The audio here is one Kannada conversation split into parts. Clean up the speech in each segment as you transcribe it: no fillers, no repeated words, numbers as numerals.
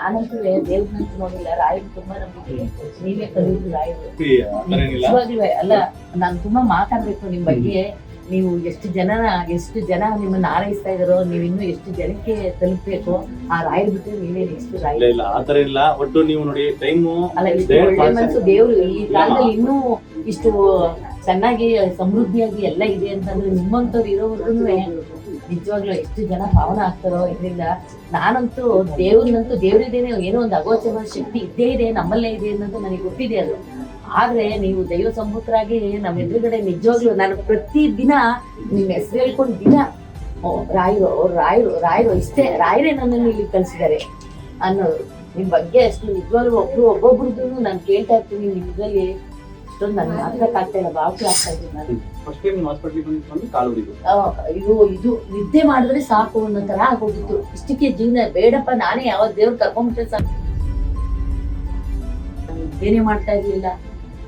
ನಾನಂತೂ ದೇವ್ರನ್ನಂತೂ ನೋಡಿಲ್ಲ, ರಾಯರು ತುಂಬಾ ನಂಬಿಕೆ. ನೀವೇ ಕಲಿಯುದು ರಾಯರು ನಿಜವಾಗ್ಲೂ. ಅಲ್ಲ, ನಾನು ತುಂಬಾ ಮಾತಾಡ್ಬೇಕು ನಿಮ್ ಬಗ್ಗೆ. ನೀವು ಎಷ್ಟು ಜನ ನಿಮ್ಮನ್ನ ಆರೈಸ್ತಾ ಇದಾರೋ, ನೀವು ಇನ್ನು ಎಷ್ಟು ಜನಕ್ಕೆ ತಲುಪಬೇಕು. ಆ ರಾಯರ್ ಬಿಟ್ಟರೆ ನೀವೇ ನೆಕ್ಸ್ಟ್ ರಾಯರ್. ಇಲ್ಲ ಆತರ ಇಲ್ಲ. ಒಟ್ಟು ನೀವು ನೋಡಿ ಟೈಮು ಅಲ್ಲ, ಇಷ್ಟು ಒಳ್ಳೆ ಮನಸ್ಸು ದೇವ್ರು ಈ ಕಾಲದಲ್ಲಿ ಇನ್ನೂ ಇಷ್ಟು ಚೆನ್ನಾಗಿ ಸಮೃದ್ಧಿಯಾಗಿ ಎಲ್ಲ ಇದೆ ಅಂತಂದ್ರೆ ನಿಮ್ಮಂತವ್ರು ಇರೋವರೆಗೂ ನಿಜವಾಗ್ಲೂ ಎಷ್ಟು ಜನ ಪಾವನ ಆಗ್ತಾರೋ ಇದರಿಂದ. ನಾನಂತೂ ದೇವ್ರಿದೇನೆ, ಏನೋ ಒಂದು ಅಗೋಚರ ಶಕ್ತಿ ಇದ್ದೇ ಇದೆ, ನಮ್ಮಲ್ಲೇ ಇದೆ ಅನ್ನೋದು ನನಗೆ ಗೊತ್ತಿದೆ. ಅದು ಆದ್ರೆ ನೀವು ದೈವ ಸಂಭೂತರಾಗಿ ನಮ್ಮ ಎದುರುಗಡೆ ನಿಜವಾಗ್ಲೂ ನಾನು ಪ್ರತಿ ದಿನ ನಿಮ್ಮ ಹೆಸರು ಹೇಳ್ಕೊಂಡು ದಿನ ರಾಯರು ಇಷ್ಟೇ, ರಾಯರೇ ನನ್ನನ್ನು ಇಲ್ಲಿ ಕಳ್ಸಿದ್ದಾರೆ ಅನ್ನೋದು. ನಿಮ್ ಬಗ್ಗೆ ಅಷ್ಟು ನಿಜವಾಗ್ಲೂ ಒಬ್ಬೊಬ್ರದ್ದು ನಾನು ಕೇಳ್ತಾ ಇರ್ತೀನಿ. ನಿಮ್ದಲ್ಲಿ ಅಷ್ಟೊಂದು ನನ್ನ ಮಾತಾಡಕ್ಕಾಗ್ತಾ ಇಲ್ಲ, ಭಾವಕ್ಕೆ ಆಗ್ತಾ ಇದ್ದೀನಿ ನಾನು. ಇದು ನಿದ್ದೆ ಮಾಡಿದ್ರೆ ಸಾಕು ಅನ್ನೋ ತರ ಆಗೋಗಿತ್ತು. ಇಷ್ಟಕ್ಕೆ ಜೀವನ ಬೇಡಪ್ಪ, ನಾನೇ ಯಾವ ದೇವ್ರು ಕರ್ಕೊಂಡ್ಬಿಟ್ರೆ ಸಾಕು. ನಿದ್ದೆನೆ ಮಾಡ್ತಾ ಇರ್ಲಿಲ್ಲ,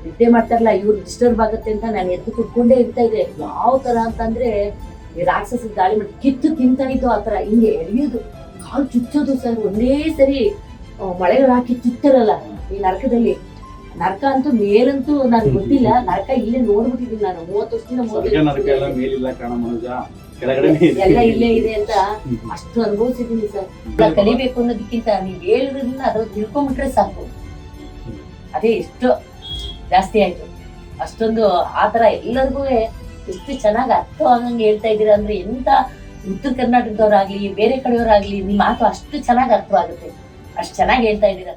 ನಿದ್ದೆ ಮಾಡ್ತಾರಲ್ಲ, ಇವ್ರು ಡಿಸ್ಟರ್ಬ್ ಆಗುತ್ತೆ ಅಂತ ನಾನು ಎದ್ದು ಕುತ್ಕೊಂಡೇ ಇರ್ತಾ ಇದ್ದೆ. ಯಾವ ತರ ಅಂತಂದ್ರೆ ಈ ರಾಕ್ಷಸ ದಾಳಿ ಮಾಡಿ ಕಿತ್ತು ತಿಂತಾ ಇದ್ದು ಆ ತರ, ಹಿಂಗೆ ಎಳೆಯೋದು, ಕಾಲು ಚುಚ್ಚೋದು ಸರ್. ಒಂದೇ ಸರಿ ಮಳೆಗಳು ಹಾಕಿ ಚುತ್ತರಲ್ಲ ಈ ನರಕದಲ್ಲಿ. ನರಕ ಅಂತೂ ಮೇಲಂತೂ ನನಗೆ ಗೊತ್ತಿಲ್ಲ, ನರಕ ಇಲ್ಲೇ ನೋಡ್ಬಿಟ್ಟಿದ್ದೀನಿ ನಾನು 30 ವರ್ಷದಿಂದ. ಎಲ್ಲ ಇಲ್ಲೇ ಇದೆ ಅಂತ ಅಷ್ಟು ಅನುಭವಿಸಿದ್ದೀನಿ ಸರ್. ಕಲಿಬೇಕು ಅನ್ನೋದಕ್ಕಿಂತ ನೀವ್ ಹೇಳಿದ್ರಿಂದ ಅದ್ರ ತಿಳ್ಕೊಂಡ್ಬಿಟ್ರೆ ಸಾಕು, ಅದೇ ಎಷ್ಟು ಜಾಸ್ತಿ ಆಯ್ತು. ಅಷ್ಟೊಂದು ಆತರ ಎಲ್ಲರಿಗೂ ಎಷ್ಟು ಚೆನ್ನಾಗಿ ಅರ್ಥವಾಗಂಗೆ ಹೇಳ್ತಾ ಇದ್ದೀರಾ ಅಂದ್ರೆ, ಎಂತ ಉತ್ತರ ಕರ್ನಾಟಕದವ್ರಾಗ್ಲಿ ಬೇರೆ ಕಡೆಯವರಾಗ್ಲಿ ನಿಮ್ಮ ಮಾತು ಅಷ್ಟು ಚೆನ್ನಾಗಿ ಅರ್ಥವಾಗುತ್ತೆ, ಅಷ್ಟು ಚೆನ್ನಾಗಿ ಹೇಳ್ತಾ ಇದ್ದೀರಾ.